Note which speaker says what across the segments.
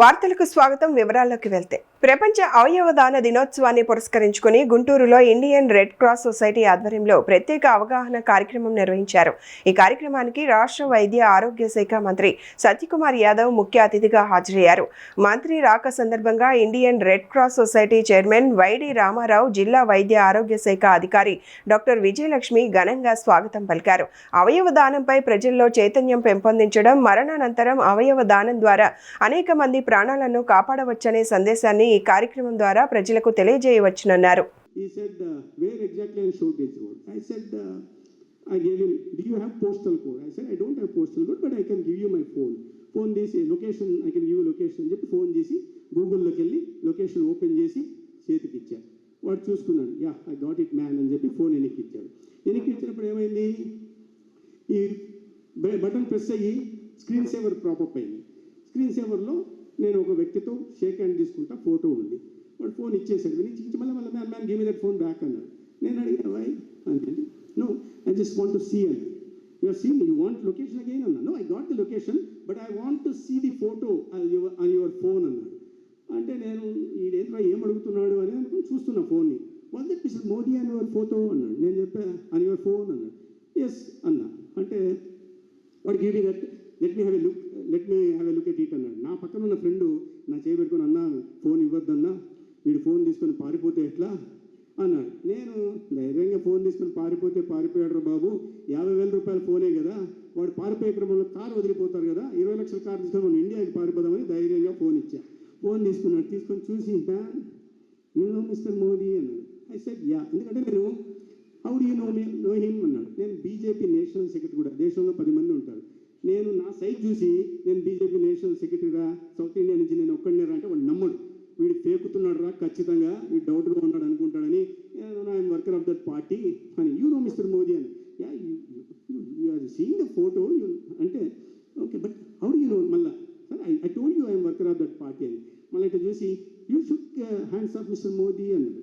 Speaker 1: వార్తలకు స్వాగతం. వివరాల్లోకి వెళ్తే ప్రపంచ అవయవ దాన దినోత్సవాన్ని పురస్కరించుకుని గుంటూరులో ఇండియన్ రెడ్ క్రాస్ సొసైటీ ఆధ్వర్యంలో ప్రత్యేక అవగాహన కార్యక్రమం నిర్వహించారు. ఈ కార్యక్రమానికి రాష్ట్ర వైద్య ఆరోగ్య శాఖ మంత్రి సత్యకుమార్ యాదవ్ ముఖ్య అతిథిగా హాజరయ్యారు. మంత్రి రాక సందర్భంగా Indian Red Cross Society chairman Y D Rama Rao, జిల్లా వైద్య ఆరోగ్య శాఖ అధికారి డాక్టర్ విజయలక్ష్మి ఘనంగా స్వాగతం పలికారు. అవయవ దానంపై ప్రజల్లో చైతన్యం పెంపొందించడం, మరణానంతరం అవయవ దానం ద్వారా అనేక మంది ప్రాణాలను కాపాడవచ్చనే సందేశాన్ని ఈ కార్యక్రమం ద్వారా ప్రజలకు తెలియజేయవచ్చునన్నారు.
Speaker 2: I gave him, do you have postal code? I said, I don't have postal code, but I can give you my phone. Phone చేసి location, I can give you location అని చెప్పి ఫోన్ చేసి గూగుల్లోకి వెళ్ళి లొకేషన్ ఓపెన్ చేసి చేతికి ఇచ్చారు. వాడు చూసుకున్నాడు, yeah I got it man అని చెప్పి ఫోన్ వెనక్కి ఇచ్చాడు. వెనక్కి ఇచ్చినప్పుడు ఏమైంది, ఈ బటన్ ప్రెస్ అయ్యి స్క్రీన్ సేవర్ ప్రాపప్ అయింది. స్క్రీన్ సేవర్లో నేను ఒక వ్యక్తితో షేక్ హ్యాండ్ తీసుకుంటా, ఫోటో ఉంది. వాడు ఫోన్ ఇచ్చేసాడు. ఇచ్చి మళ్ళీ man give me that phone back అన్నాడు. నేను అడిగాను, వై అంటే, no I just want to see అన్నాడు. You are seeing, you want location again అన్నా. No I got the location, but I want to see the photo on your phone అన్నాడు. అంటే నేను ఈడేంద్రా ఏం అడుగుతున్నాడు అని అనుకుని చూస్తున్నా ఫోన్ని. వాజ్ దట్ మిస్టర్ మోదీ అని యువర్ ఫోటో అన్నాడు. నేను చెప్పా ఆన్ యువర్ ఫోన్ అన్నాడు. ఎస్ అన్నా. అంటే వాడు give me that, let me have a look at it అన్నాడు. నా పక్కన ఉన్న ఫ్రెండు నా చేయి పెట్టుకొని, అన్నా ఫోన్ ఇవ్వద్దన్నా, వీడు ఫోన్ తీసుకొని పారిపోతే ఎట్లా అన్నాడు. నేను ధైర్యంగా ఫోన్ తీసుకొని పారిపోయాడు బాబు, 50,000 రూపాయల ఫోనే కదా, వాడు పారిపోయే క్రమంలో కారు వదిలిపోతారు కదా, 20 లక్షల కారు తీసుకొని మనం ఇండియాకి పారిపోదామని ధైర్యంగా ఫోన్ ఇచ్చా. ఫోన్ తీసుకున్నాడు. తీసుకొని చూసి, యూ నో మిస్టర్ మోదీ అన్నాడు. I said yeah. ఎందుకంటే నేను how do you know him అన్నాడు. నేను బీజేపీ నేషనల్ సెక్రటరీ కూడా, దేశంలో 10 మంది ఉంటారు. నేను నా సైట్ చూసి నేను బీజేపీ నేషనల్ సెక్రటరీరా, సౌత్ ఇండియా నుంచి నేను ఒక్కడినేరా అంటే వాడు నమ్మడు. వీడు ఫేకుతున్నాడు రా, ఖచ్చితంగా వీడు డౌట్గా ఉన్నాడు అనుకుంటాడని, I'm worker of that party అని. యూ నో మిస్టర్ మోదీ అని. Yeah you are seeing the photo అంటే, okay but how do you know మళ్ళా, sir I told you I'm worker of that party అని. మళ్ళీ ఇట్లా చూసి, you shook hands of mister Modi అన్నాడు.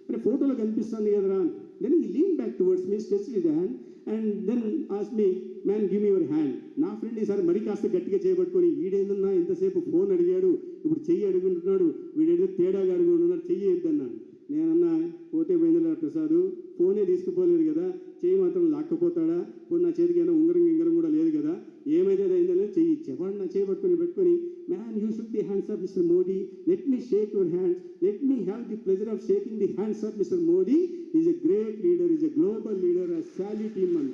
Speaker 2: అంటే ఫోటోలో కనిపిస్తుంది కదరా. Then he lean back towards me, stretched his hand and then asked me, man give me your hand. నా ఫ్రెండ్ ఈసారి మరీ కాస్త గట్టిగా చేయబట్టుకొని, వీడేందన్నా ఇంతసేపు ఫోన్ అడిగాడు, ఇప్పుడు చెయ్యి అడుగుంటున్నాడు, వీడేదో తేడాగా అడుగుంటున్నాడు, చెయ్యి ఇద్దన్నాడు. నేనన్నా, పోతే పోయిందిలే ప్రసాద్, ఫోనే తీసుకుపోలేదు కదా, చెయ్యి మాత్రం లాక్కపోతాడా, పోనీ నా చేతికి అయినా ఉంగరం కూడా లేదు కదా, ఏమైతే అయిందో చెయ్యి ఇచ్చా. వాడు నా చేయి పెట్టుకొని, man you shook the hands of mister Modi, let me Sheikh your hands, let me have the pleasure of shaking the hands of mister Modi, is a great leader, is a global leader, I salute him అన్న.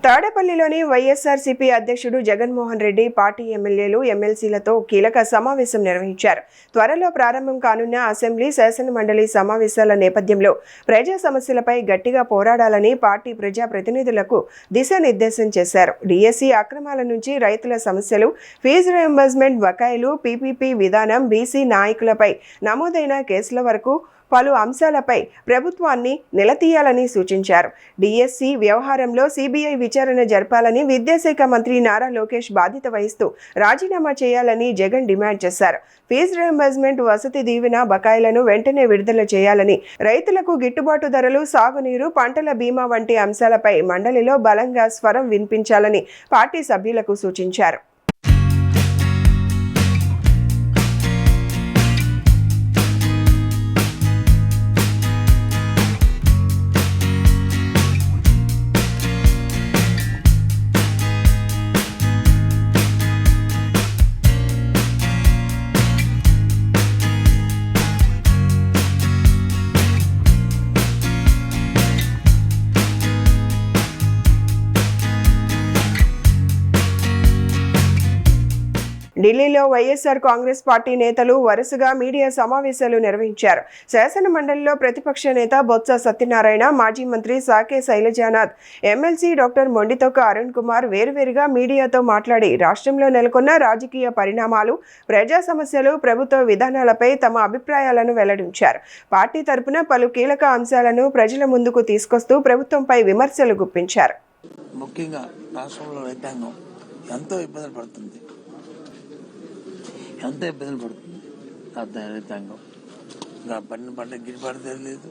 Speaker 1: తాడేపల్లిలోని వైఎస్ఆర్సీపీ అధ్యక్షుడు Jaganmohan Reddy party ఎమ్మెల్యేలు, ఎమ్మెల్సీలతో కీలక సమావేశం నిర్వహించారు. త్వరలో ప్రారంభం కానున్న అసెంబ్లీ, శాసన మండలి సమావేశాల నేపథ్యంలో ప్రజా సమస్యలపై గట్టిగా పోరాడాలని పార్టీ ప్రజా ప్రతినిధులకు దిశానిర్దేశం చేశారు. డిఎస్సి అక్రమాల నుంచి రైతుల సమస్యలు, ఫీజు రీయింబర్స్మెంట్ బకాయిలు, పీపీపీ విధానం, బీసీ నాయకులపై నమోదైన కేసుల వరకు పలు అంశాలపై ప్రభుత్వాన్ని నిలదీయాలని సూచించారు. డిఎస్సి వ్యవహారంలో సిబిఐ విచారణ జరపాలని, విద్యాశాఖ మంత్రి నారా లోకేష్ బాధ్యత వహిస్తూ రాజీనామా చేయాలని జగన్ డిమాండ్ చేశారు. ఫీజు రీయింబర్స్మెంట్, వసతి దీవెన బకాయిలను వెంటనే విడుదల చేయాలని, రైతులకు గిట్టుబాటు ధరలు, సాగునీరు, పంటల బీమా వంటి అంశాలపై మండలిలో బలంగా స్వరం వినిపించాలని పార్టీ సభ్యులకు సూచించారు. ఢిల్లీలో వైఎస్ఆర్ కాంగ్రెస్ పార్టీ నేతలు వరుసగా మీడియా సమావేశాలు నిర్వహించారు. శాసన మండలిలో ప్రతిపక్ష నేత బొత్స సత్యనారాయణ, మాజీ మంత్రి సాకే శైలజానాథ్, ఎమ్మెల్సీ డాక్టర్ మొండితొక్క అరుణ్ కుమార్ వేరువేరుగా మీడియాతో మాట్లాడి రాష్ట్రంలో నెలకొన్న రాజకీయ పరిణామాలు, ప్రజా సమస్యలు, ప్రభుత్వ విధానాలపై తమ అభిప్రాయాలను వెల్లడించారు. పార్టీ తరపున పలు కీలక అంశాలను ప్రజల ముందుకు తీసుకొస్తూ ప్రభుత్వంపై విమర్శలు గుప్పించారు.
Speaker 3: ముఖ్యంగా రాష్ట్రంలో రైతాంగం ఎంతో ఇబ్బందులు పడుతుంది. రైతాంగం పంట గిట్టుబాటు ధర లేదు,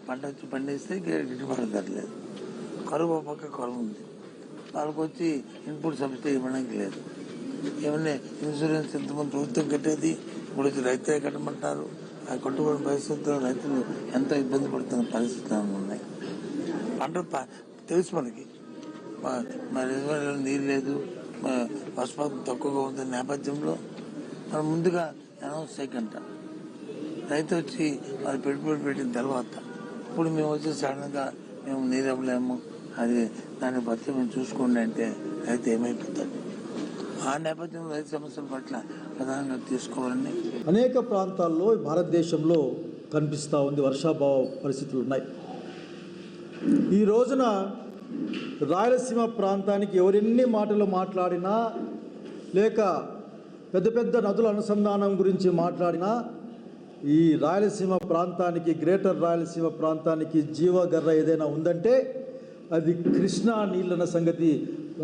Speaker 3: పంట వచ్చి పండిస్తే గిట్టుబాటు ధర లేదు, కరువు పక్క కరువు ఉంది, వాళ్ళకి వచ్చి ఇన్పుట్ సబ్సిడీ ఇవ్వడానికి లేదు. ఏమన్నా ఇన్సూరెన్స్ ఎంతమంది ప్రభుత్వం కట్టేది, ఇప్పుడు వచ్చి రైతులే కట్టమంటారు. ఆ కట్టుబడిన పరిస్థితుల్లో రైతులు ఎంతో ఇబ్బంది పడుతున్న పరిస్థితులు ఉన్నాయి. పంటలు తెలుసు మనకి, మరి నీరు లేదు, వర్షపాతం తక్కువగా ఉన్న నేపథ్యంలో మనం ముందుగా అనౌన్స్ చేయకంట రైతు వచ్చి మరి పెట్టుబడి పెట్టిన తర్వాత ఇప్పుడు మేము వచ్చి సడన్గా మేము నీరు ఇవ్వలేము, అది దాన్ని బట్టి మేము చూసుకోండి అంటే రైతు ఏమైపోతాడు. ఆ నేపథ్యంలో రైతు సమస్యల పట్ల ప్రధానంగా తీసుకోవాలని
Speaker 4: అనేక ప్రాంతాల్లో భారతదేశంలో కనిపిస్తూ ఉంది. వర్షాభావ పరిస్థితులు ఉన్నాయి. ఈ రోజున రాయలసీమ ప్రాంతానికి ఎవరెన్ని మాటలు మాట్లాడినా, లేక పెద్ద పెద్ద నదుల అనుసంధానం గురించి మాట్లాడినా, ఈ రాయలసీమ ప్రాంతానికి, గ్రేటర్ రాయలసీమ ప్రాంతానికి జీవగర్ర ఏదైనా ఉందంటే అది కృష్ణా నీళ్ళన్న సంగతి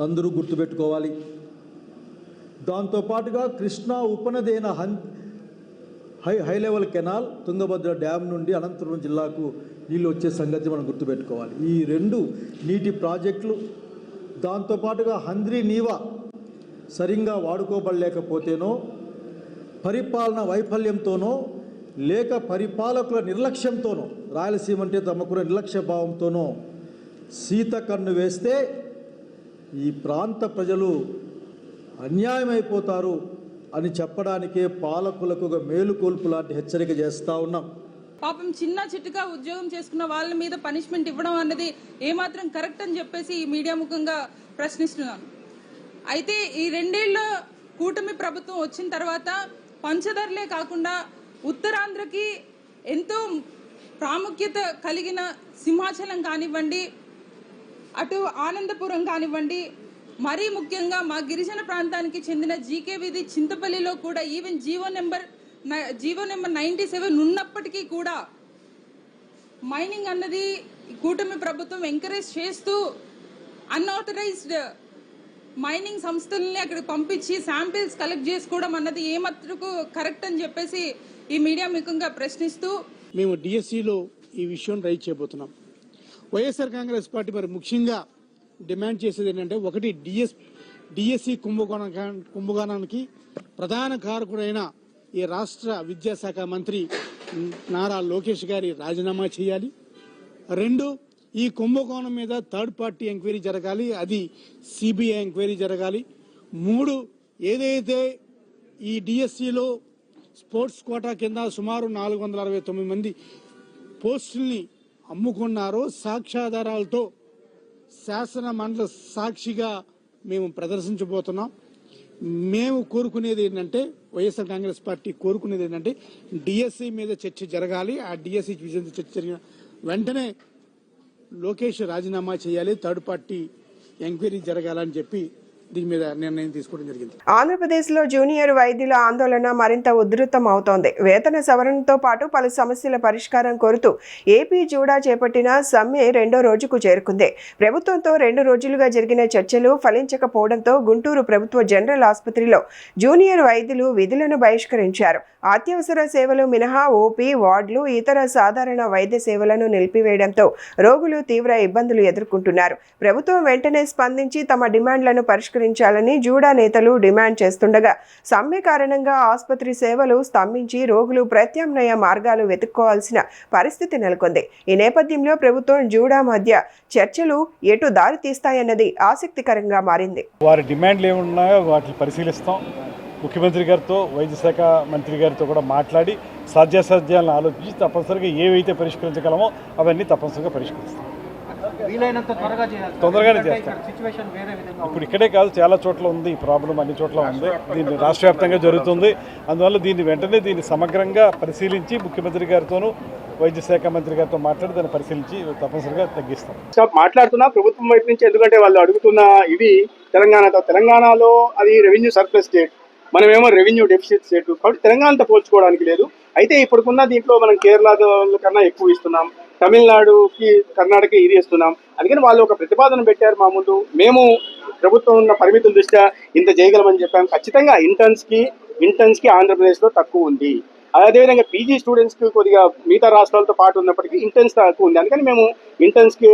Speaker 4: అందరూ గుర్తుపెట్టుకోవాలి. దాంతోపాటుగా కృష్ణా ఉపనది అయిన high level canal Tungabhadra dam నుండి అనంతపురం జిల్లాకు నీళ్ళు వచ్చే సంగతి మనం గుర్తుపెట్టుకోవాలి. ఈ రెండు నీటి ప్రాజెక్టులు, దాంతోపాటుగా హంద్రీ నీవా సరిగ్గా వాడుకోబడలేకపోతేనో, పరిపాలన వైఫల్యంతోనో, లేక పరిపాలకుల నిర్లక్ష్యంతోనో, రాయలసీమ అంటే తమకున్న నిర్లక్ష్య భావంతోనో సీత కన్ను వేస్తే ఈ ప్రాంత ప్రజలు అన్యాయమైపోతారు అని చెప్పడానికే పాలకులకు ఒక మేలుకొల్పు లాంటి హెచ్చరిక చేస్తూ ఉన్నాం.
Speaker 5: పాపం చిన్న చిట్టుగా ఉద్యోగం చేసుకున్న వాళ్ళ మీద పనిష్మెంట్ ఇవ్వడం అన్నది ఏమాత్రం కరెక్ట్ అని చెప్పేసి ఈ మీడియా ముఖంగా ప్రశ్నిస్తున్నాను. అయితే ఈ 2 ఏళ్ల కూటమి ప్రభుత్వం వచ్చిన తర్వాత పంచదారలే కాకుండా ఉత్తరాంధ్రకి ఎంతో ప్రాముఖ్యత కలిగిన సింహాచలం కానివ్వండి, అటు ఆనందపురం కానివ్వండి, మరీ ముఖ్యంగా మా గిరిజన ప్రాంతానికి చెందిన జీకే వీధి చింతపల్లిలో కూడా ఈవెన్ జీవో నెంబర్ 97 ఉన్నప్పటికీ కూడా మైనింగ్ అన్నది కూటమి ప్రభుత్వం ఎంకరేజ్ చేస్తూ అన్ఆథరైజ్డ్ మైనింగ్ సంస్థలని అక్కడికి పంపించి శాంపిల్స్ కలెక్ట్ చేసుకోవడం అన్నది ఏమాత్రకు కరెక్ట్ అని చెప్పేసి ఈ మీడియా ముఖంగా ప్రశ్నిస్తూ
Speaker 6: మేము డిఎస్సిలో ఈ విషయం రైజ్ చేయబోతున్నాం. వైఎస్ఆర్ కాంగ్రెస్ పార్టీ మరి ముఖ్యంగా డిమాండ్ చేసేది ఏంటంటే, ఒకటి డిఎస్సి కుంభకోణానికి ప్రధాన కారకుడైన ఈ రాష్ట్ర విద్యాశాఖ మంత్రి నారా లోకేష్ గారి రాజీనామా చేయాలి. 2, ఈ కుంభకోణం మీద థర్డ్ పార్టీ ఎంక్వైరీ జరగాలి, అది సిబిఐ ఎంక్వైరీ జరగాలి. 3, ఏదైతే ఈ డిఎస్సిలో స్పోర్ట్స్ కోటా కింద సుమారు 469 మంది పోస్టుల్ని అమ్ముకున్నారో సాక్ష్యాధారాలతో శాసన మండలి సాక్షిగా మేము ప్రదర్శించబోతున్నాం. మేము కోరుకునేది ఏంటంటే, వైఎస్ఆర్ కాంగ్రెస్ పార్టీ కోరుకునేది ఏంటంటే, డిఎస్సి మీద చర్చ జరగాలి. ఆ డిఎస్సి చర్చ జరిగిన వెంటనే లోకేష్ రాజీనామా చేయాలి, థర్డ్ పార్టీ ఎంక్వైరీ జరగాలని చెప్పి దీని మీద నిర్ణయం తీసుకోవడం జరిగింది.
Speaker 1: ఆంధ్రప్రదేశ్లో జూనియర్ వైద్యుల ఆందోళన మరింత ఉధృతం అవుతోంది. వేతన సవరణతో పాటు పలు సమస్యల పరిష్కారం కోరుతూ ఏపీ జూడా చేపట్టిన సమ్మె 2వ రోజుకు చేరుకుంది. ప్రభుత్వంతో 2 రోజులుగా జరిగిన చర్చలు ఫలించకపోవడంతో గుంటూరు ప్రభుత్వ జనరల్ ఆసుపత్రిలో జూనియర్ వైద్యులు విధులను బహిష్కరించారు. అత్యవసర సేవలు మినహా ఓపీ, వార్డులు, ఇతర సాధారణ వైద్య సేవలను నిలిపివేయడంతో రోగులు తీవ్ర ఇబ్బందులు ఎదుర్కొంటున్నారు. ప్రభుత్వం వెంటనే స్పందించి తమ డిమాండ్లను పరిష్కరించాలని జూడా నేతలు డిమాండ్ చేస్తుండగా, సమ్మె కారణంగా ఆసుపత్రి సేవలు స్తంభించి రోగులు ప్రత్యామ్నాయ మార్గాలు వెతుక్కోవాల్సిన పరిస్థితి నెలకొంది. ఈ నేపథ్యంలో ప్రభుత్వం జూడా మధ్య చర్చలు ఎటు దారి తీస్తాయన్నది ఆసక్తికరంగా మారింది.
Speaker 7: వారి డిమాండ్లు ఏమున్నాయో వాటిని పరిశీలిస్తాం. ముఖ్యమంత్రి గారితో, వైద్య శాఖ మంత్రి గారితో కూడా మాట్లాడి సాధ్యాసాధ్యాలను ఆలోచించి తప్పనిసరిగా ఏవైతే పరిష్కరించగలమో అవన్నీ తప్పనిసరిగా పరిష్కరిస్తాం. తొందరగానే చేస్తాం. ఇప్పుడు ఇక్కడే కాదు, చాలా చోట్ల ఉంది ఈ ప్రాబ్లం, అన్ని చోట్ల ఉంది. దీన్ని రాష్ట్ర వ్యాప్తంగా జరుగుతుంది. అందువల్ల దీన్ని సమగ్రంగా పరిశీలించి ముఖ్యమంత్రి గారితోనూ వైద్య శాఖ మంత్రి గారితో మాట్లాడి దాన్ని పరిశీలించి తప్పనిసరిగా తగ్గిస్తాం.
Speaker 2: మాట్లాడుతున్నా ప్రభుత్వం వైపు నుంచి, ఎందుకంటే వాళ్ళు అడుగుతున్న ఇవి తెలంగాణలో అది రెవెన్యూ సర్ప్లస్ స్టేట్, మనమేమో రెవెన్యూ డెఫిసిట్ స్టేట్. కాబట్టి తెలంగాణతో పోల్చుకోవడానికి లేదు. అయితే ఇప్పుడున్న దీంట్లో మనం కేరళ కన్నా ఎక్కువ ఇస్తున్నాం, తమిళనాడుకి, కర్ణాటక ఇది ఇస్తున్నాం. అందుకని వాళ్ళు ఒక ప్రతిపాదన పెట్టారు మా ముందు. మేము ప్రభుత్వం ఉన్న పరిమితుల దృష్ట్యా ఇంత చేయగలమని చెప్పాము. ఖచ్చితంగా ఇంటర్న్స్కి ఆంధ్రప్రదేశ్లో తక్కువ ఉంది.
Speaker 8: అదేవిధంగా పీజీ స్టూడెంట్స్కి కొద్దిగా మిగతా రాష్ట్రాలతో పాటు ఉన్నప్పటికీ ఇంటర్న్స్ తక్కువ ఉంది. అందుకని మేము ఇంటర్న్స్కి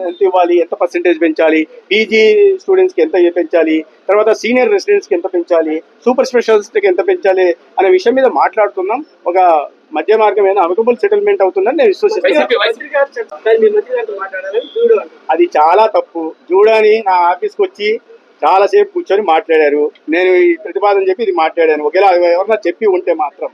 Speaker 8: ఎంత ఇవ్వాలి, ఎంత పర్సెంటేజ్ పెంచాలి, పీజీ స్టూడెంట్స్కి ఎంత పెంచాలి, తర్వాత సీనియర్ రెసిడెంట్స్కి ఎంత పెంచాలి, సూపర్ స్పెషలిస్ట్కి ఎంత పెంచాలి అనే విషయం మీద మాట్లాడుతున్నాం. ఒక మధ్య మార్గమైన అమికబుల్ సెటిల్మెంట్ అవుతుందని నేను విశ్వసిస్తున్నాను. అది చాలా తప్పు. జూడాని నా ఆఫీస్కి వచ్చి చాలాసేపు కూర్చొని మాట్లాడారు. నేను ఈ ప్రతిపాదన చెప్పి ఇది మాట్లాడాను. ఒకవేళ ఎవరన్నా చెప్పి ఉంటే మాత్రం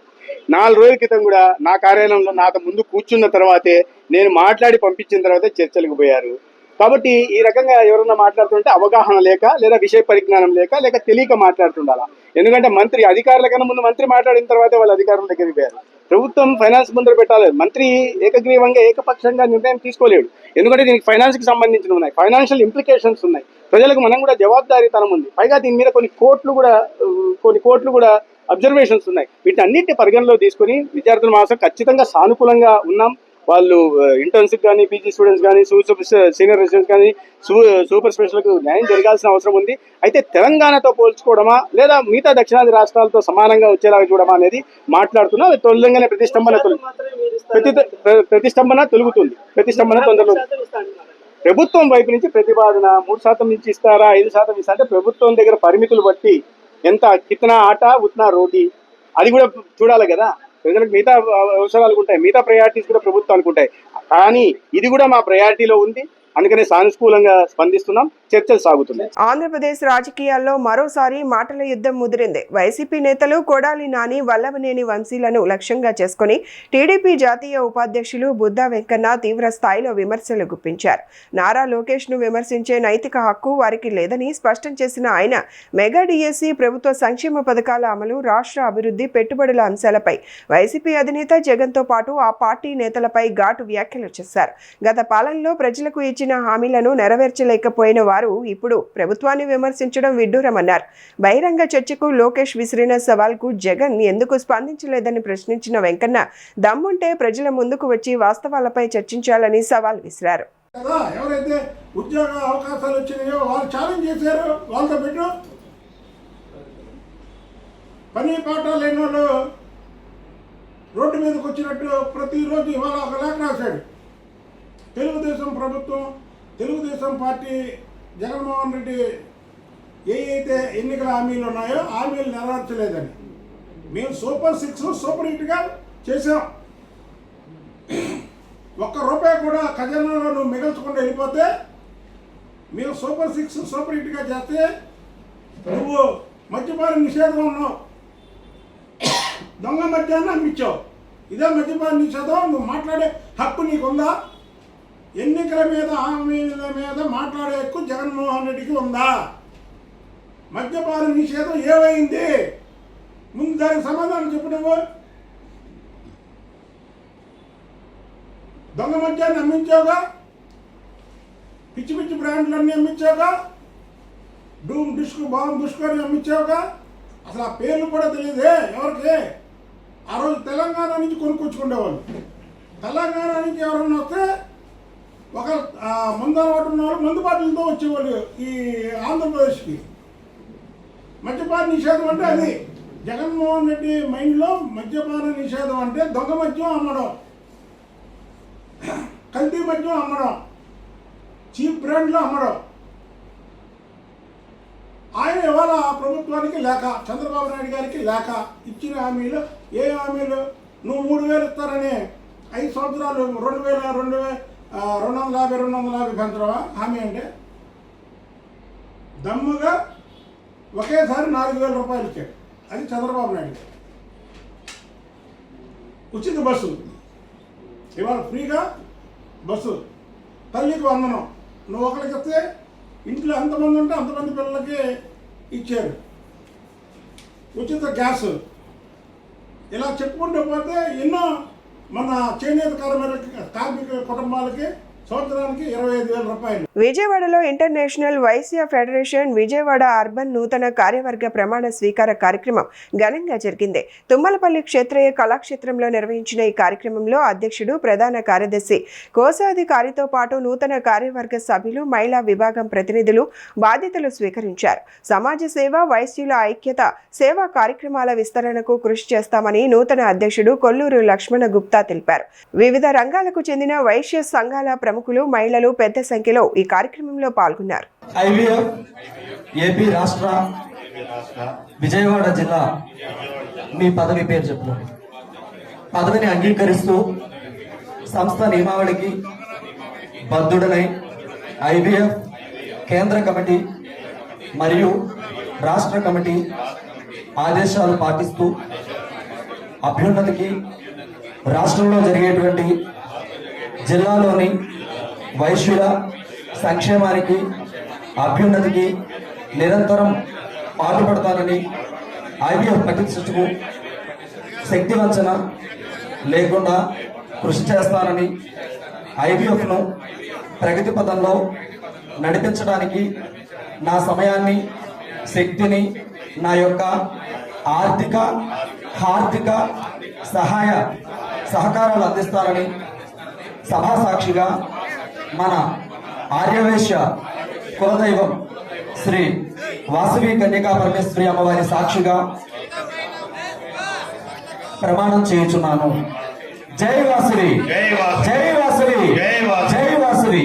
Speaker 8: 4 రోజుల క్రితం కూడా నా కార్యాలయంలో నాతో ముందు కూర్చున్న తర్వాతే నేను మాట్లాడి పంపించిన తర్వాతే చర్చలకు పోయారు. కాబట్టి ఈ రకంగా ఎవరన్నా మాట్లాడుతుంటే అవగాహన లేక, లేదా విషయ పరిజ్ఞానం లేక తెలియక మాట్లాడుతుండాలా. ఎందుకంటే మంత్రి అధికారుల కన్నా ముందు మంత్రి మాట్లాడిన తర్వాతే వాళ్ళు అధికారుల దగ్గరికి పోయారు. ప్రభుత్వం ఫైనాన్స్ ముందర పెట్టాలి. మంత్రి ఏకగ్రీవంగా ఏకపక్షంగా నిర్ణయం తీసుకోలేడు. ఎందుకంటే దీనికి ఫైనాన్స్కి సంబంధించినవి ఉన్నాయి, ఫైనాన్షియల్ ఇంప్లికేషన్స్ ఉన్నాయి. ప్రజలకు మనం కూడా జవాబుదారీతనం ఉంది. పైగా దీని మీద కొన్ని కోర్టులు కూడా అబ్జర్వేషన్స్ ఉన్నాయి. వీటన్నిటిని పరిగణలో తీసుకుని విద్యార్థుల మాసం ఖచ్చితంగా సానుకూలంగా ఉన్నాం. వాళ్ళు ఇంటర్న్షిప్ కానీ, పీజీ స్టూడెంట్స్ కానీ, సీనియర్ రెసిడెంట్స్ కానీ, సూపర్ స్పెషల్కు న్యాయం జరగాల్సిన అవసరం ఉంది. అయితే తెలంగాణతో పోల్చుకోవడమా లేదా మిగతా దక్షిణాది రాష్ట్రాలతో సమానంగా వచ్చేలాగా చూడమా అనేది మాట్లాడుతున్నా. తొలగనే ప్రతిష్టంభన తొలుగుతుంది. ప్రతిష్టంభన తొందరలో ప్రభుత్వం వైపు నుంచి ప్రతిపాదన 3% నుంచి ఇస్తారా, 5% ఇస్తారా అంటే ప్రభుత్వం దగ్గర పరిమితులు బట్టి ఎంత కితనా ఆట ఉత్నా రోటీ అది కూడా చూడాలి కదా. ప్రజలకు మిగతా అవసరాలు ఉంటాయి, మిగతా ప్రయారిటీస్ కూడా ప్రభుత్వానికి ఉంటాయి. కానీ ఇది కూడా మా ప్రయారిటీలో ఉంది. అందుకనే సానుకూలంగా స్పందిస్తున్నాం. చర్చలు సాగుతున్నాయి.
Speaker 1: ఆంధ్రప్రదేశ్ రాజకీయాల్లో మరోసారి మాటల యుద్ధం ముదిరింది. వైసీపీ నేతలు కొడాలి నాని, వల్లభనేని వంశీలను లక్ష్యంగా చేసుకుని టీడీపీ జాతీయ ఉపాధ్యక్షులు బుద్దా వెంకన్న తీవ్ర స్థాయిలో విమర్శలు గుప్పించారు. నారా లోకేష్ ను విమర్శించే నైతిక హక్కు వారికి లేదని స్పష్టం చేసిన ఆయన మెగా డిఎస్సి, ప్రభుత్వ సంక్షేమ పథకాల అమలు, రాష్ట్ర అభివృద్ధి, పెట్టుబడుల అంశాలపై వైసీపీ అధినేత జగన్తో పాటు ఆ పార్టీ నేతలపై ఘాటు వ్యాఖ్యలు చేశారు. గత పాలనలో ప్రజలకు ఇచ్చిన హామీలను నెరవేర్చలేకపోయిన వారు ఇప్పుడు ప్రభుత్వాన్ని విమర్శించడం విడ్డూరమన్నారు. బహిరంగ చర్చకు లోకేష్ విసిరిన సవాల్కు జగన్ ఎందుకు స్పందించలేదని ప్రశ్నించిన వెంకన్న దమ్ముంటే ప్రజల ముందుకు వచ్చి వాస్తవాలపై చర్చించాలని సవాల్ విసిరారు.
Speaker 9: ఎవరైతే ఉద్యోగ అవకాశాలు వచ్చినాయో వాళ్ళు ఛాలెంజ్ చేశారు. వాళ్ళతో పెట్టు పని పాట లేని వాళ్ళు రోడ్డు మీదకి వచ్చినట్టు ప్రతిరోజు ఇవాళ ఒక లేఖ రాశాడు. తెలుగుదేశం ప్రభుత్వం, తెలుగుదేశం పార్టీ, జగన్మోహన్ రెడ్డి అయితే ఎన్నికల హామీలు ఉన్నాయో హామీలు నెరవేర్చలేదని. మేము సూపర్ 6 సూపర్ హిట్గా చేసాం. ₹1 కూడా ఖజానాలో నువ్వు మిగల్చకుండా వెళ్ళిపోతే మేము సూపర్ 6 సూపర్ హిట్గా చేస్తే నువ్వు మద్యపాన నిషేధం ఉన్నావు, దొంగ మద్యాన్ని అమ్మించావు. ఇదే మద్యపాన నిషేధం. నువ్వు మాట్లాడే హక్కు నీకుందా? ఎన్నికల మీద, హామీల మీద మాట్లాడే హక్కు జగన్మోహన్ రెడ్డికి ఉందా? మద్యపాన నిషేధం ఏమైంది? ముందు దానికి సమాధానం చెప్పు. నువ్వు దొంగ మద్యాన్ని అమ్మించావుగా, పిచ్చి పిచ్చి బ్రాండ్లన్నీ అమ్మించావుగా, డూమ్ డిస్క్, బాంబ్ డిస్క్ అని అమ్మించావుగా. అసలు ఆ పేర్లు కూడా తెలియదే ఎవరికి. ఆ రోజు తెలంగాణ నుంచి కొనుక్కొచ్చుకునేవాళ్ళు. తెలంగాణ నుంచి ఎవరన్నా వస్తే ఒక ముందరవాటు ఉన్న వాళ్ళు మందు బాటలతో వచ్చేవాళ్ళు ఈ ఆంధ్రప్రదేశ్కి. మద్యపాన నిషేధం అంటే అది. జగన్మోహన్ రెడ్డి మైండ్లో మద్యపాన నిషేధం అంటే దొంగ మద్యం అమ్మడం, కల్తీ మద్యం అమ్మడం, చీప్ బ్రాండ్లో అమ్మడం. ఆయన ఇవాళ ప్రభుత్వానికి లేక, చంద్రబాబు నాయుడు గారికి లేక ఇచ్చిన హామీలు ఏ హామీలు? నువ్వు 3,000 ఇస్తారని 5 సంవత్సరాలు 250 పెంచడమా హామీ అంటే? దమ్ముగా ఒకేసారి 4,000 రూపాయలు ఇచ్చాడు. అది చంద్రబాబు నాయుడు. ఉచిత బస్సు ఇవాళ ఫ్రీగా బస్సు, తల్లికి వందనం. నువ్వు ఒకరికి వస్తే ఇంట్లో ఎంతమంది ఉంటే అంతమంది పిల్లలకి ఇచ్చారు. ఉచిత గ్యాస్. ఇలా చెప్పుకుంటూ పోతే ఎన్నో మన చేనేత కార్మిక కుటుంబాలకి సంవత్సరానికి 25,000 రూపాయలు.
Speaker 1: విజయవాడలో international Vysya federation Vijayawada urban నూతన కార్యవర్గ ప్రమాణ స్వీకార కార్యక్రమం ఘనంగా జరిగింది. తుమ్మలపల్లి క్షేత్రయ్య కళాక్షేత్రంలో నిర్వహించిన ఈ కార్యక్రమంలో అధ్యక్షుడు, ప్రధాన కార్యదర్శి, కోశాధికారితో పాటు నూతన కార్యవర్గ సభ్యులు, మహిళా విభాగం ప్రతినిధులు బాధ్యతలు స్వీకరించారు. సమాజ సేవ, వైశ్యుల ఐక్యత, సేవా కార్యక్రమాల విస్తరణకు కృషి చేస్తామని నూతన అధ్యక్షుడు కొల్లూరు లక్ష్మణ గుప్తా తెలిపారు. వివిధ రంగాలకు చెందిన వైశ్య సంఘాల ప్రముఖులు, మహిళలు పెద్ద సంఖ్యలో ఈ కార్యక్రమంలో పాల్గొన్నారు.
Speaker 10: ఐవీఎఫ్ ఏపీ రాష్ట్ర విజయవాడ జిల్లా మీ పదవి పేరు చెప్పండి. పదవిని అంగీకరిస్తూ సంస్థ నియమావళికి బద్ధుడనై ఐవీఎఫ్ కేంద్ర కమిటీ మరియు రాష్ట్ర కమిటీ ఆదేశాలు పాటిస్తూ అభ్యున్నతికి, రాష్ట్రంలో జరిగేటువంటి జిల్లాలోని వైశ్యుల సంక్షేమానికి, అభ్యున్నతికి నిరంతరం పాటుపడతానని, ఐవీఎఫ్ ప్రతిష్టకు శక్తివంచన లేకుండా కృషి చేస్తానని, ఐవీఎఫ్ను ప్రగతి పథంలో నడిపించడానికి నా సమయాన్ని, శక్తిని, నా యొక్క ఆర్థిక, సహకారాలు అందిస్తానని సభాసాక్షిగా మన ఆర్యవేశ్య కులదైవం శ్రీ వాసవి కన్యకా పరమేశ్వరి అమ్మవారి సాక్షిగా ప్రమాణం చేయుచున్నాను. జై వాసవి, జై వాసవి, జై వాసవి.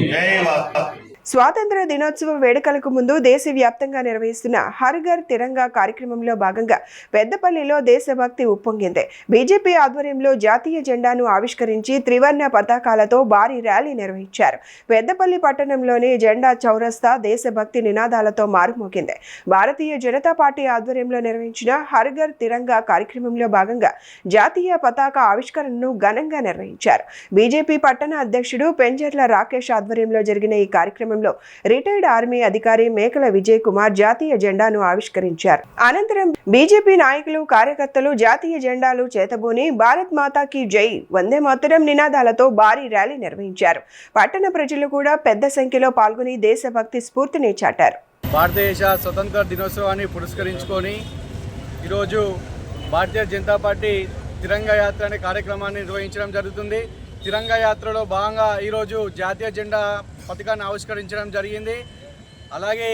Speaker 1: స్వాతంత్ర దినోత్సవ వేడుకలకు ముందు దేశవ్యాప్తంగా నిర్వహిస్తున్న హర్ ఘర్ తిరంగా కార్యక్రమంలో భాగంగా పెద్దపల్లిలో దేశభక్తి ఉప్పొంగింది. బీజేపీ ఆధ్వర్యంలో జాతీయ జెండాను ఆవిష్కరించి త్రివర్ణ పతాకాలతో భారీ ర్యాలీ నిర్వహించారు. పెద్దపల్లి పట్టణంలోని జెండా చౌరస్తా దేశభక్తి నినాదాలతో మారుమోగింది. భారతీయ జనతా పార్టీ ఆధ్వర్యంలో నిర్వహించిన హర్ ఘర్ తిరంగా కార్యక్రమంలో భాగంగా జాతీయ పతాక ఆవిష్కరణను ఘనంగా నిర్వహించారు. బీజేపీ పట్టణ అధ్యక్షుడు పెంజర్ల రాకేష్ ఆధ్వర్యంలో జరిగిన ఈ కార్యక్రమంలో రిటైర్డ్ ఆర్మీ అధికారి మేకల విజయ్ కుమార్ జాతీయ జెండాను ఆవిష్కరించారు. అనంతరం బీజేపీ నాయకులు, కార్యకర్తలు జాతీయ జెండాలు చేతబూని భారత్ మాతాకి జై, వందే మాతరం నినాదాలతో భారీ ర్యాలీ నిర్వహించారు. పట్టణ ప్రజలు కూడా పెద్ద సంఖ్యలో పాల్గొని దేశభక్తి స్ఫూర్తిని చాటారు.
Speaker 11: భారతదేశ స్వతంత్ర దినోత్సవాన్ని పురస్కరించుకొని ఈరోజు భారతీయ జనతా పార్టీ తిరంగా యాత్ర అనే కార్యక్రమాన్ని నిర్వహించడం జరుగుతుంది. తిరంగా యాత్రలో భాగంగా ఈరోజు జాతీయ జెండా పథకాన్ని ఆవిష్కరించడం జరిగింది. అలాగే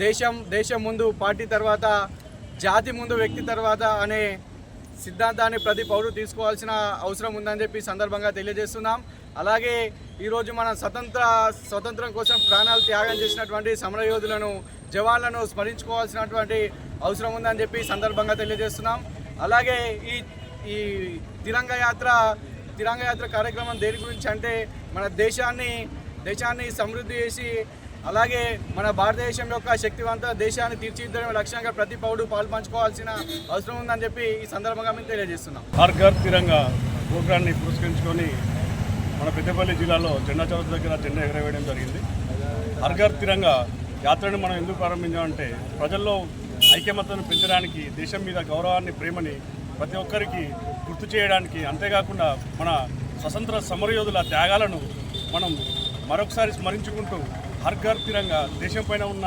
Speaker 11: దేశం ముందు పార్టీ తర్వాత, జాతి ముందు వ్యక్తి తర్వాత అనే సిద్ధాంతాన్ని ప్రతి పౌరుడు తీసుకోవాల్సిన అవసరం ఉందని చెప్పి సందర్భంగా తెలియజేస్తున్నాం. అలాగే ఈరోజు మనం స్వతంత్రం కోసం ప్రాణాలు త్యాగం చేసినటువంటి సమరయోధులను, జవాన్లను స్మరించుకోవాల్సినటువంటి అవసరం ఉందని చెప్పి సందర్భంగా తెలియజేస్తున్నాం. అలాగే ఈ తిరంగా యాత్ర కార్యక్రమం దేని గురించి అంటే మన దేశాన్ని సమృద్ధి చేసి, అలాగే మన భారతదేశం యొక్క శక్తివంత దేశాన్ని తీర్చిదిద్దడం లక్ష్యంగా ప్రతి పౌరుడు పాల్పంచుకోవాల్సిన అవసరం ఉందని చెప్పి ఈ సందర్భంగా మేము తెలియజేస్తున్నాం.
Speaker 7: హర్ ఘర్ తిరంగా ప్రోగ్రాన్ని పురస్కరించుకొని మన పెద్దపల్లి జిల్లాలో జెండా చౌరస్ దగ్గర జెండా ఎగరవేయడం జరిగింది. హర్ ఘర్ తిరంగా యాత్రను మనం ఎందుకు ప్రారంభించామంటే ప్రజల్లో ఐక్యమత్యను పెంచడానికి, దేశం మీద గౌరవాన్ని, ప్రేమని ప్రతి ఒక్కరికి గుర్తు చేయడానికి, అంతేకాకుండా మన స్వతంత్ర సమరయోధుల త్యాగాలను మనం మరొకసారి స్మరించుకుంటూ హర్ ఘర్ తిరంగా దేశం పైన ఉన్న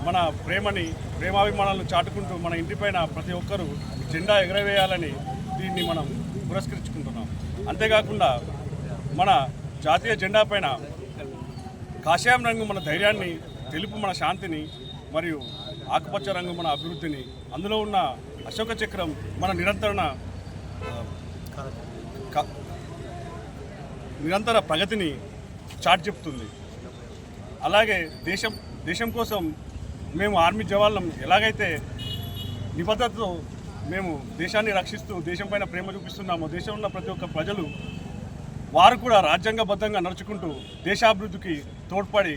Speaker 7: మన ప్రేమాభిమానాలను చాటుకుంటూ మన ఇంటిపైన ప్రతి ఒక్కరూ జెండా ఎగరవేయాలని దీన్ని మనం పురస్కరించుకుంటున్నాం. అంతేకాకుండా మన జాతీయ జెండా పైన కాషాయం రంగు మన ధైర్యాన్ని, తెలుపు మన శాంతిని, మరియు ఆకుపచ్చ రంగు మన అభివృద్ధిని, అందులో ఉన్న అశోక చక్రం మన నిరంతర ప్రగతిని చాటి చెప్తుంది. అలాగే దేశం కోసం మేము ఆర్మీ జవాన్లం ఎలాగైతే నిబద్ధతతో మేము దేశాన్ని రక్షిస్తూ దేశం పైన ప్రేమ చూపిస్తున్నామో, దేశంలో ఉన్న ప్రతి ఒక్క ప్రజలు వారు కూడా రాజ్యాంగబద్ధంగా నడుచుకుంటూ దేశాభివృద్ధికి తోడ్పడి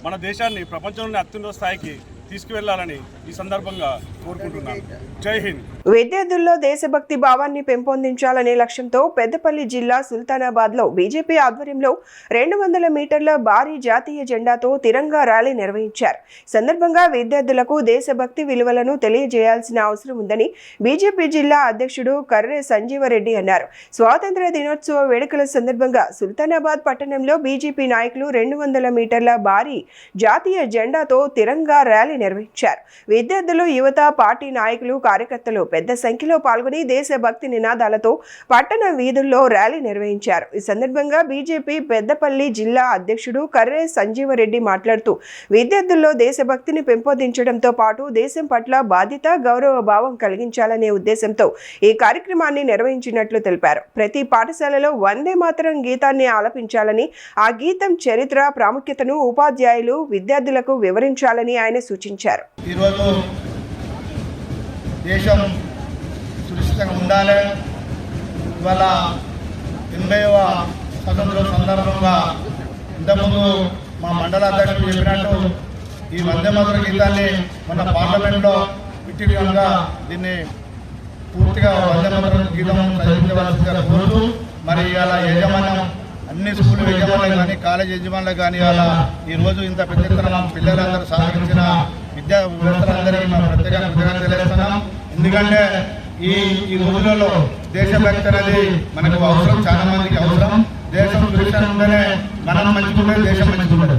Speaker 7: మన దేశాన్ని ప్రపంచంలోని అత్యున్నత స్థాయికి తీసుకువెళ్లాలని ఈ సందర్భంగా
Speaker 9: కోరుకుంటున్నాను. జై హింద్.
Speaker 1: విద్యార్థుల్లో దేశభక్తి భావాన్ని పెంపొందించాలనే లక్ష్యంతో పెద్దపల్లి జిల్లా సుల్తానాబాద్లో బీజేపీ ఆధ్వర్యంలో 200 మీటర్ల భారీ జాతీయ జెండాతో తిరంగా ర్యాలీ నిర్వహించారు. సందర్భంగా విద్యార్థులకు దేశభక్తి విలువలను తెలియజేయాల్సిన అవసరం ఉందని బీజేపీ జిల్లా అధ్యక్షుడు కర్రె సంజీవరెడ్డి అన్నారు. స్వాతంత్ర్య దినోత్సవ వేడుకల సందర్భంగా సుల్తానాబాద్ పట్టణంలో బీజేపీ నాయకులు 200 మీటర్ల భారీ జాతీయ జెండాతో తిరంగా ర్యాలీ నిర్వహించారు. విద్యార్థులు, యువత, పార్టీ నాయకులు, కార్యకర్తలు పెద్ద సంఖ్యలో పాల్గొని దేశభక్తి నినాదాలతో పట్టణ వీధుల్లో ర్యాలీ నిర్వహించారు. ఈ సందర్భంగా బీజేపీ పెద్దపల్లి జిల్లా అధ్యక్షుడు కర్రె సంజీవరెడ్డి మాట్లాడుతూ విద్యార్థుల్లో దేశభక్తిని పెంపొందించడంతో పాటు దేశం పట్ల బాధ్యత, గౌరవ భావం కలిగించాలనే ఉద్దేశంతో ఈ కార్యక్రమాన్ని నిర్వహించినట్లు తెలిపారు. ప్రతి పాఠశాలలో వందే మాతరం గీతాన్ని ఆలపించాలని, ఆ గీతం చరిత్ర, ప్రాముఖ్యతను ఉపాధ్యాయులు విద్యార్థులకు వివరించాలని ఆయన సూచించారు.
Speaker 11: ఈరోజు దేశం సురక్షితంగా ఉండాలి. ఇవాళ 80వ స్వతంత్ర సందర్భంగా ఇంతకుముందు మా మండల అధ్యక్షుడు చెప్పినట్టు ఈ వందే మాతరం గీతాన్ని మన పార్లమెంట్లో పెట్టి విధంగా దీన్ని పూర్తిగా వందే మాతరం గీతం చదివించవలసిందిగా కోరుతూ, మరి ఇవాళ యజమాన్యం అన్ని స్కూల్ యజమానులు కానీ కాలేజ్ యజమానులు కానీ ఇవాళ ఈరోజు ఇంత పెద్ద ఎత్తున పిల్లలందరూ సహకరించిన విద్యా వ్యవస్థలందరికీ మేము ప్రత్యేకంగా కృతజ్ఞతలు తెలియజేస్తున్నాం. ఎందుకంటే ఈ రోజులలో దేశభక్తి అనేది మనకు అవసరం, చాలా మందికి అవసరం. దేశం సురక్షణ ఉంటేనే మనం మంచిగా దేశం మంచిగా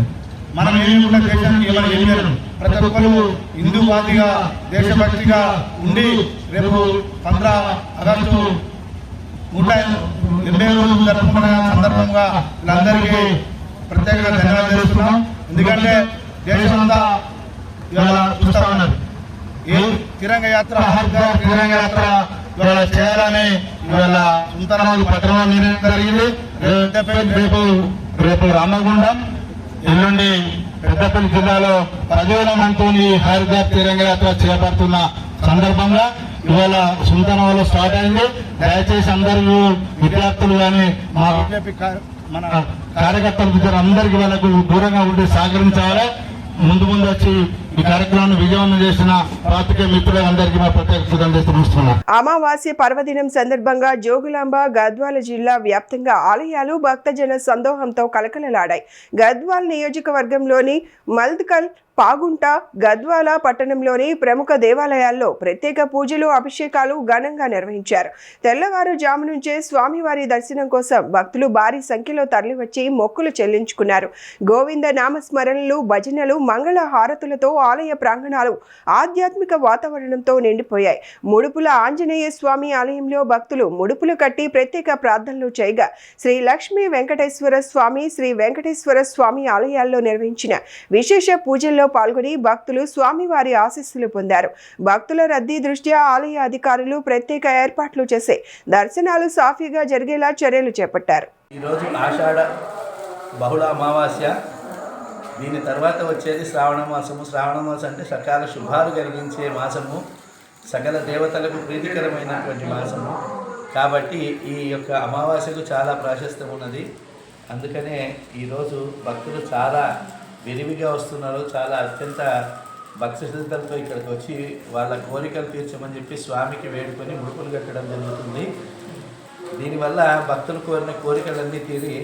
Speaker 11: మనం ఏమి కూడా దేశానికి ఏమైనా ఏం లేదు. ప్రతి ఒక్కరు హిందూవాదిగా దేశభక్తిగా ఉండి రేపు 15 ఆగస్టు 180 రోజులు జరుపుకున్న సందర్భంగా వీళ్ళందరికీ ప్రత్యేకంగా ధన్యవాదాలు తెలుస్తున్నాం. ఎందుకంటే దేశం అంతా ఇవాళ చూస్తా ఉన్నారు. ఏ తిరంగ యాత్ర తిరంగ యాత్ర ఇవాళ చేయాలని ఇవాళ సుల్తానాబాద్ పట్టణంలో నిర్ణయం జరిగింది. రేపు రామగుండం, ఎల్లుండి పెద్దపల్లి జిల్లాలో 10,000 మందితో హరిద్వార్ తిరంగ యాత్ర చేపడుతున్న సందర్భంగా ఇవాళ సుల్తానాబాద్లో స్టార్ట్ అయింది. దయచేసి అందరూ విద్యార్థులు కానీ మా బీజేపీ మన కార్యకర్తలు అందరికీ వాళ్ళకు దూరంగా ఉండి సహకరించాలి. ముందు వచ్చి ఈ కార్యక్రమాన్ని విజయవంతం చేసిన పాత్రికేయ మిత్రులందరికీ మా ప్రత్యేక కృతజ్ఞతలు తెలుపుతున్నాం.
Speaker 1: అమావాస్య పర్వదినం సందర్భంగా జోగులాంబ, గద్వాల జిల్లా వ్యాప్తంగా ఆలయాలు భక్తజన సందోహంతో కలకలలాడాయి. గద్వాల్ నియోజకవర్గంలోని మల్ద్కల్, పాగుంట, గద్వాల పట్టణంలోని ప్రముఖ దేవాలయాల్లో ప్రత్యేక పూజలు, అభిషేకాలు ఘనంగా నిర్వహించారు. తెల్లవారుజాము నుంచే స్వామివారి దర్శనం కోసం భక్తులు భారీ సంఖ్యలో తరలివచ్చి మొక్కులు చెల్లించుకున్నారు. గోవింద నామస్మరణలు, భజనలు, మంగళ హారతులతో ఆలయ ప్రాంగణాలు ఆధ్యాత్మిక వాతావరణంతో నిండిపోయాయి. ముడుపుల ఆంజనేయ స్వామి ఆలయంలో భక్తులు ముడుపులు కట్టి ప్రత్యేక ప్రార్థనలు చేయగా, శ్రీ లక్ష్మీ వెంకటేశ్వర స్వామి, శ్రీ వెంకటేశ్వర స్వామి ఆలయాల్లో నిర్వహించిన విశేష పూజల్లో పాల్గొని భక్తులు స్వామివారి ఆశీస్సులు పొందారు. భక్తుల రద్దీ దృష్ట్యా ఆలయ అధికారులు ప్రత్యేక ఏర్పాట్లు చేసి దర్శనాలు సాఫీగా జరిగేలా చర్యలు చేపట్టారు.
Speaker 12: ఈరోజు ఆషాఢ బహుళ అమావాస్య, దీని తర్వాత వచ్చేది శ్రావణ మాసము. శ్రావణ మాసం అంటే సకాల శుభాలు కలిగించే మాసము, సకల దేవతలకు ప్రీతికరమైనటువంటి మాసము. కాబట్టి ఈ యొక్క అమావాస్యకు చాలా ప్రాశస్త్యం ఉన్నది. అందుకనే ఈరోజు భక్తులు చాలా విరివిగా వస్తున్నారు. చాలా అత్యంత భక్తి శ్రద్ధలతో ఇక్కడికి వచ్చి వాళ్ళ కోరికలు తీర్చమని చెప్పి స్వామికి వేడుకొని ముడుపులు కట్టడం జరుగుతుంది. దీనివల్ల భక్తులు కోరిన కోరికలన్నీ తీరి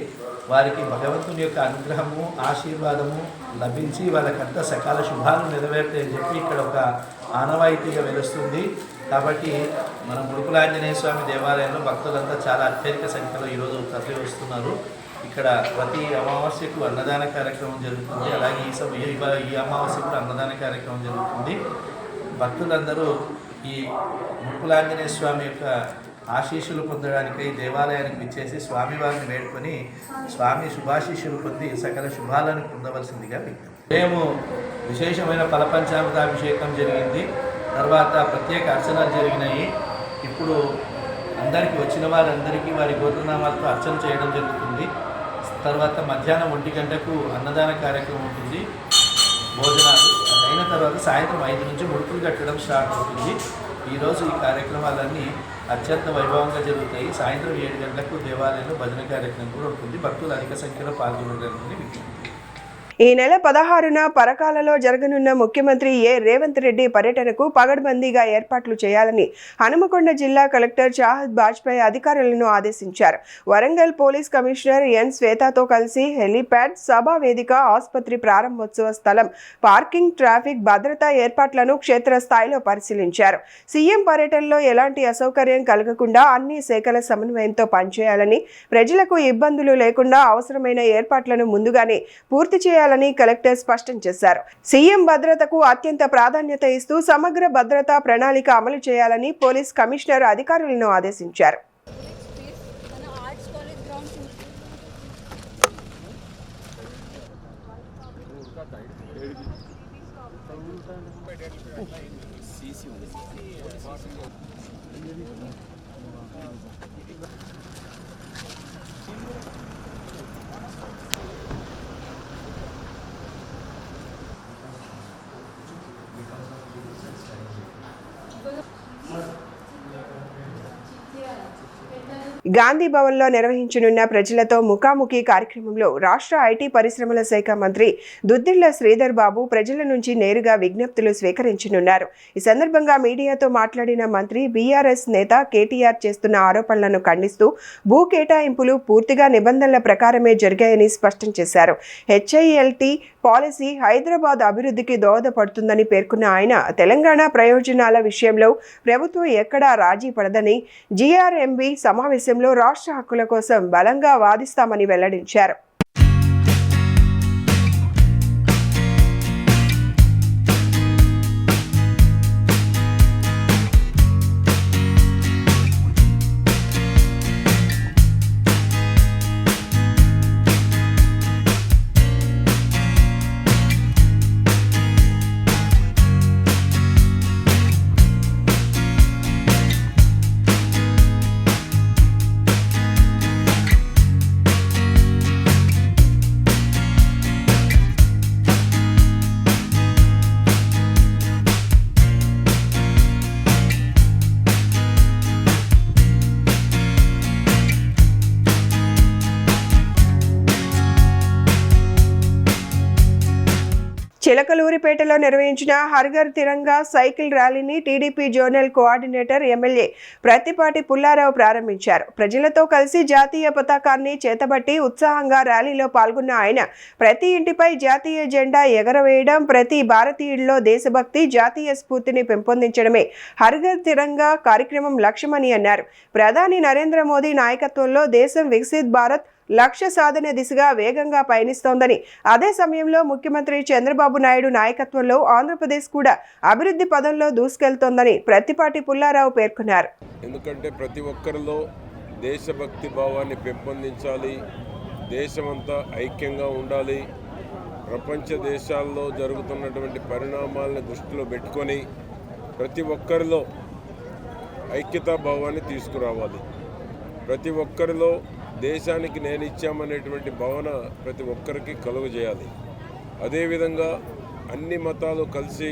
Speaker 12: వారికి భగవంతుని యొక్క అనుగ్రహము, ఆశీర్వాదము లభించి వాళ్ళకంతా సకాల శుభాలు నెరవేరుతాయని చెప్పి ఇక్కడ ఒక ఆనవాయితీగా వెలుస్తుంది. కాబట్టి మన ముడుపుల ఆంజనేయ స్వామి దేవాలయంలో భక్తులంతా చాలా అత్యధిక సంఖ్యలో ఈరోజు తరలి వస్తున్నారు. ఇక్కడ ప్రతి అమావాస్యకు అన్నదాన కార్యక్రమం జరుగుతుంది. అలాగే ఈ అమావాస్య కూడా అన్నదాన కార్యక్రమం జరుగుతుంది. భక్తులందరూ ఈ ముడుపుల ఆంజనేయ స్వామి యొక్క ఆశీస్సులు పొందడానికి దేవాలయానికి విచ్చేసి స్వామివారిని వేడుకొని స్వామి శుభాశీస్సులు పొంది సకల శుభాలను పొందవలసిందిగా మేము విశేషమైన ఫలపంచామృతాభిషేకం జరిగింది. తర్వాత ప్రత్యేక అర్చనలు జరిగినాయి. ఇప్పుడు అందరికీ వచ్చిన వారందరికీ వారి గోత్రనామాలతో అర్చన చేయడం జరుగుతుంది. తర్వాత మధ్యాహ్నం 1 గంటకు అన్నదాన కార్యక్రమం ఉంటుంది, భోజనాలు అయిన తర్వాత సాయంత్రం 5 నుంచి ముడుపులు కట్టడం స్టార్ట్ అవుతుంది. ఈరోజు ఈ కార్యక్రమాలన్నీ అత్యంత వైభవంగా జరుగుతాయి. సాయంత్రం 7 గంటలకు దేవాలయంలో భజన కార్యక్రమం కూడా ఉంటుంది. భక్తులు అధిక సంఖ్యలో పాల్గొనడానికి విజ్ఞప్తి.
Speaker 1: ఈ నెల 16న పరకాలలో జరగనున్న ముఖ్యమంత్రి రేవంత్ రెడ్డి పర్యటనకు పగడ్బందీగా ఏర్పాట్లు చేయాలని హనుమకొండ జిల్లా కలెక్టర్ చాహద్ బాజ్పేయి అధికారులను ఆదేశించారు. వరంగల్ పోలీస్ కమిషనర్ ఎన్ శ్వేతతో కలిసి హెలీప్యాడ్, సభా వేదిక, ఆసుపత్రి ప్రారంభోత్సవ స్థలం, పార్కింగ్, ట్రాఫిక్ భద్రతా ఏర్పాట్లను క్షేత్రస్థాయిలో పరిశీలించారు. సీఎం పర్యటనలో ఎలాంటి అసౌకర్యం కలగకుండా అన్ని శాఖల సమన్వయంతో పనిచేయాలని, ప్రజలకు ఇబ్బందులు లేకుండా అవసరమైన ఏర్పాట్లను ముందుగానే పూర్తి చేయాలని కలెక్టర్ స్పష్టం చేశారు. సీఎం భద్రతకు అత్యంత ప్రాధాన్యత ఇస్తూ సమగ్ర భద్రతా ప్రణాళిక అమలు చేయాలని పోలీస్ కమిషనర్ అధికారులను ఆదేశించారు. గాంధీ భవన్లో నిర్వహించనున్న ప్రజలతో ముఖాముఖి కార్యక్రమంలో రాష్ట్ర ఐటీ పరిశ్రమల శాఖ మంత్రి దుద్దిళ్ల శ్రీధర్ బాబు ప్రజల నుంచి నేరుగా విజ్ఞప్తులు స్వీకరించనున్నారు. ఈ సందర్భంగా మీడియాతో మాట్లాడిన మంత్రి బీఆర్ఎస్ నేత కేటీఆర్ చేస్తున్న ఆరోపణలను ఖండిస్తూ భూ కేటాయింపులు పూర్తిగా నిబంధనల ప్రకారమే జరిగాయని స్పష్టం చేశారు. హెచ్ఐఎల్టీ పాలసీ హైదరాబాద్ అభివృద్ధికి దోహదపడుతుందని పేర్కొన్న ఆయన తెలంగాణ ప్రయోజనాల విషయంలో ప్రభుత్వం ఎక్కడా రాజీ పడదని, జీఆర్ఎంబీ సమావేశంలో రాష్ట్ర హక్కుల కోసం బలంగా వాదిస్తామని వెల్లడించారు. చిలకలూరిపేటలో నిర్వహించిన హర్ఘర్ తిరంగా సైకిల్ ర్యాలీని TDP zonal coordinator MLA Prathipati Pullarao ప్రారంభించారు. ప్రజలతో కలిసి జాతీయ పతాకాన్ని చేతబట్టి ఉత్సాహంగా ర్యాలీలో పాల్గొన్న ఆయన ప్రతి ఇంటిపై జాతీయ జెండా ఎగరవేయడం, ప్రతి భారతీయుడిలో దేశభక్తి, జాతీయ స్ఫూర్తిని పెంపొందించడమే హర్ఘర్ తిరంగా కార్యక్రమం లక్ష్యమని అన్నారు. ప్రధాని నరేంద్ర మోదీ నాయకత్వంలో దేశం వికసిత్ భారత్ లక్ష్య సాధన దిశగా వేగంగా పయనిస్తోందని, అదే సమయంలో ముఖ్యమంత్రి చంద్రబాబు నాయుడు నాయకత్వంలో ఆంధ్రప్రదేశ్ కూడా అభివృద్ధి పదంలో దూసుకెళ్తోందని ప్రత్తిపాటి పుల్లారావు పేర్కొన్నారు.
Speaker 13: ఎందుకంటే ప్రతి ఒక్కరిలో దేశభక్తి భావాన్ని పెంపొందించాలి, దేశమంతా ఐక్యంగా ఉండాలి, ప్రపంచ దేశాల్లో జరుగుతున్నటువంటి పరిణామాలను దృష్టిలో పెట్టుకొని ప్రతి ఒక్కరిలో ఐక్యతా భావాన్ని తీసుకురావాలి. ప్రతి ఒక్కరిలో దేశానికి నేను ఇచ్చామనేటువంటి భావన ప్రతి ఒక్కరికి కలుగజేయాలి. అదేవిధంగా అన్ని మతాలు కలిసి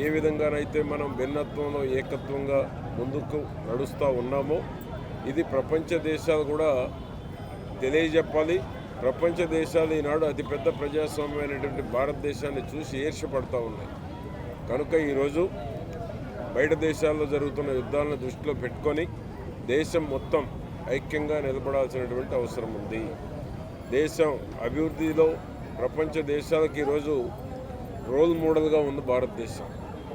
Speaker 13: ఏ విధంగానైతే మనం భిన్నత్వంలో ఏకత్వంగా ముందుకు నడుస్తూ ఉన్నామో ఇది ప్రపంచ దేశాలు కూడా తెలియజెప్పాలి. ప్రపంచ దేశాలు ఈనాడు అతిపెద్ద ప్రజాస్వామ్యమైనటువంటి భారతదేశాన్ని చూసి ఈర్ష్యపడుతూ ఉన్నాయి. కనుక ఈరోజు బయట దేశాల్లో జరుగుతున్న యుద్ధాలను దృష్టిలో పెట్టుకొని దేశం మొత్తం ఐక్యంగా నిలబడాల్సినటువంటి అవసరం ఉంది. దేశం అభివృద్ధిలో ప్రపంచ దేశాలకు ఈరోజు రోల్ మోడల్గా ఉంది భారతదేశం.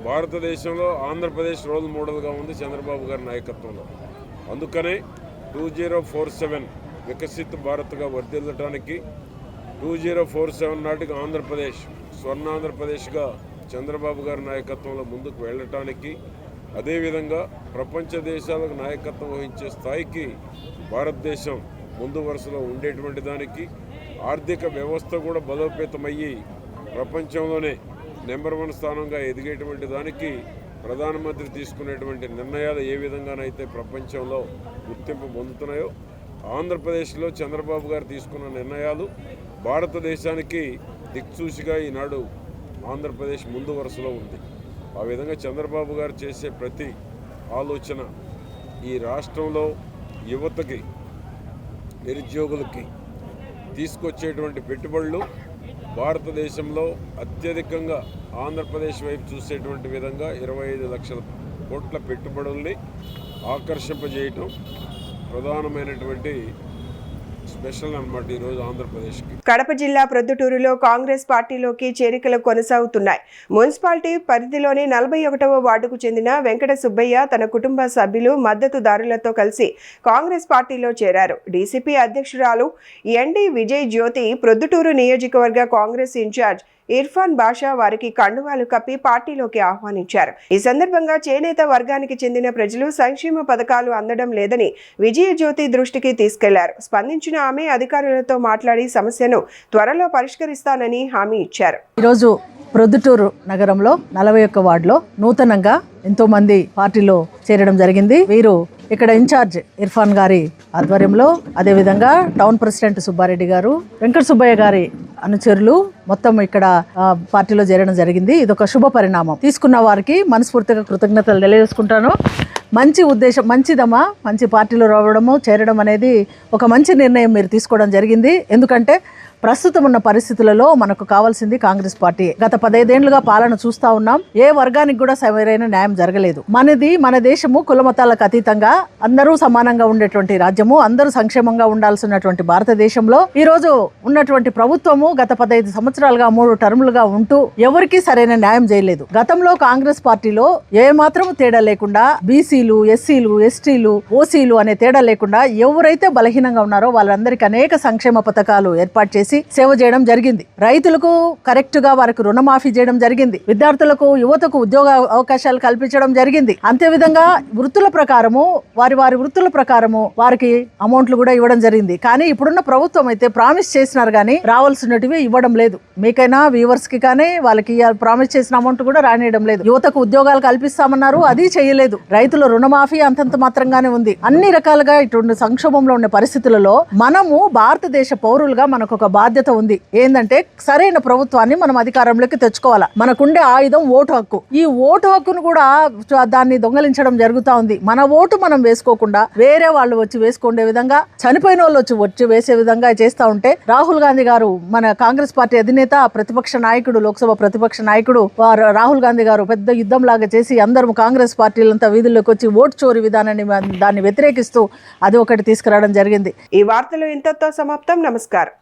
Speaker 13: భారతదేశంలో ఆంధ్రప్రదేశ్ రోల్ మోడల్గా ఉంది చంద్రబాబు గారి నాయకత్వంలో. అందుకనే 2047 వికసిత్ భారత్గా వర్ధిల్లటానికి 2047 నాటికి ఆంధ్రప్రదేశ్ స్వర్ణాంధ్రప్రదేశ్గా చంద్రబాబు గారి నాయకత్వంలో ముందుకు వెళ్ళటానికి, అదేవిధంగా ప్రపంచ దేశాలకు నాయకత్వం వహించే స్థాయికి భారతదేశం ముందు వరుసలో ఉండేటువంటి దానికి, ఆర్థిక వ్యవస్థ కూడా బలోపేతమయ్యి ప్రపంచంలోనే నెంబర్ 1 స్థానంగా ఎదిగేటువంటి దానికి ప్రధానమంత్రి తీసుకునేటువంటి నిర్ణయాలు ఏ విధంగానైతే ప్రపంచంలో గుర్తింపు పొందుతున్నాయో ఆంధ్రప్రదేశ్లో చంద్రబాబు గారు తీసుకున్న నిర్ణయాలు భారతదేశానికి దిక్సూచిగా ఈనాడు ఆంధ్రప్రదేశ్ ముందు వరుసలో ఉంది. ఆ విధంగా చంద్రబాబు గారు చేసే ప్రతి ఆలోచన ఈ రాష్ట్రంలో యువతకి, నిరుద్యోగులకి తీసుకొచ్చేటువంటి పెట్టుబడులు భారతదేశంలో అత్యధికంగా ఆంధ్రప్రదేశ్ వైపు చూసేటువంటి విధంగా 25 లక్షల కోట్ల పెట్టుబడుల్ని ఆకర్షింపజేయటం ప్రధానమైనటువంటి స్పెషల్ అన్నమాట ఈరోజు ఆంధ్రప్రదేశ్కి.
Speaker 1: కడప జిల్లా ప్రొద్దుటూరులో కాంగ్రెస్ పార్టీలోకి చేరికలు కొనసాగుతున్నాయి. మున్సిపాలిటీ పరిధిలోని 41వ వార్డుకు చెందిన వెంకట సుబ్బయ్య తన కుటుంబ సభ్యులు మద్దతుదారులతో కలిసి కాంగ్రెస్ పార్టీలో చేరారు. డీసీపీ అధ్యక్షురాలు ఎన్డీ విజయ్ జ్యోతి, ప్రొద్దుటూరు నియోజకవర్గ కాంగ్రెస్ ఇన్ఛార్జ్ ఇర్ఫాన్ బాషా వారికి కండువాలు కప్పి పార్టీలోకి ఆహ్వానించారు. ఈ సందర్భంగా చేనేత వర్గానికి చెందిన ప్రజలు సంక్షేమ పథకాలు అందడం లేదని విజయజ్యోతి దృష్టికి తీసుకెళ్లారు. స్పందించిన ఆమె అధికారులతో మాట్లాడి సమస్యను త్వరలో పరిష్కరిస్తానని హామీ ఇచ్చారు.
Speaker 14: ఈరోజు ప్రొద్దుటూరు నగరంలో 41 వార్డులో నూతనంగా ఎంతో మంది పార్టీలో చేరడం జరిగింది. వీరు ఇక్కడ ఇన్ఛార్జ్ ఇర్ఫాన్ గారి ఆధ్వర్యంలో, అదేవిధంగా టౌన్ ప్రెసిడెంట్ సుబ్బారెడ్డి గారు, వెంకట సుబ్బయ్య గారి అనుచరులు మొత్తం ఇక్కడ పార్టీలో చేరడం జరిగింది. ఇది ఒక శుభ పరిణామం. తీసుకున్న వారికి మనస్ఫూర్తిగా కృతజ్ఞతలు తెలియజేసుకుంటాను. మంచి ఉద్దేశం, మంచిదమ్మా. మంచి పార్టీలో రావడము, చేరడం అనేది ఒక మంచి నిర్ణయం మీరు తీసుకోవడం జరిగింది. ఎందుకంటే ప్రస్తుతం ఉన్న పరిస్థితులలో మనకు కావాల్సింది కాంగ్రెస్ పార్టీ. గత 15 ఏళ్లుగా పాలన చూస్తా ఉన్నాం. ఏ వర్గానికి కూడా సరైన న్యాయం జరగలేదు. మన దేశము కులమతాలకు అతీతంగా అందరూ సమానంగా ఉండేటువంటి రాజ్యము, అందరూ సంక్షేమంగా ఉండాల్సినటువంటి భారతదేశంలో ఈ రోజు ఉన్నటువంటి ప్రభుత్వము గత 15 సంవత్సరాలుగా 3 టర్ములుగా ఉంటూ ఎవరికీ సరైన న్యాయం చేయలేదు. గతంలో కాంగ్రెస్ పార్టీలో ఏ మాత్రం తేడా లేకుండా బీసీలు, ఎస్సీలు, ఎస్టీలు, ఓసీలు అనే తేడా లేకుండా ఎవరైతే బలహీనంగా ఉన్నారో వాళ్ళందరికీ అనేక సంక్షేమ పథకాలు ఏర్పాటు చేసి సేవ చేయడం జరిగింది. రైతులకు కరెక్ట్ గా వారికి రుణమాఫీ చేయడం జరిగింది. విద్యార్థులకు, యువతకు ఉద్యోగ అవకాశాలు కల్పించడం జరిగింది. అంతే విధంగా వృత్తుల ప్రకారము వారి వృత్తుల ప్రకారము వారికి అమౌంట్లు కూడా ఇవ్వడం జరిగింది. కానీ ఇప్పుడున్న ప్రభుత్వం అయితే ప్రామిస్ చేసినారు కానీ రావాల్సినటివి ఇవ్వడం లేదు. మీకైనా వ్యూవర్స్ కి కానీ వాళ్ళకి ప్రామిస్ చేసిన అమౌంట్ కూడా రానియడం లేదు. యువతకు ఉద్యోగాలు కల్పిస్తామన్నారు, అది చేయలేదు. రైతుల రుణమాఫీ అంతంత మాత్రంగానే ఉంది. అన్ని రకాలుగా ఇటువంటి సంక్షోభంలో ఉన్న పరిస్థితులలో మనము భారతదేశ పౌరులుగా మనకు ఒక బాధ్యత ఉంది. ఏంటంటే సరైన ప్రభుత్వాన్ని మనం అధికారంలోకి తెచ్చుకోవాలా. మనకుండే ఆయుధం ఓటు హక్కు. ఈ ఓటు హక్కును కూడా దాన్ని దొంగలించడం జరుగుతా ఉంది. మన ఓటు మనం వేసుకోకుండా వేరే వాళ్ళు వచ్చి వేసుకునే విధంగా, చనిపోయిన వాళ్ళు వచ్చి వేసే విధంగా చేస్తా ఉంటే రాహుల్ గాంధీ గారు, మన కాంగ్రెస్ పార్టీ అధినేత, ప్రతిపక్ష నాయకుడు, లోక్సభ ప్రతిపక్ష నాయకుడు రాహుల్ గాంధీ గారు పెద్ద యుద్ధం లాగా చేసి అందరూ కాంగ్రెస్ పార్టీలంతా వీధుల్లోకి వచ్చి ఓటు చోరీ విధానాన్ని దాన్ని వ్యతిరేకిస్తూ అది ఒకటి తీసుకురావడం జరిగింది.
Speaker 1: ఈ వార్తలు ఇంతతో సమాప్తం. నమస్కారం.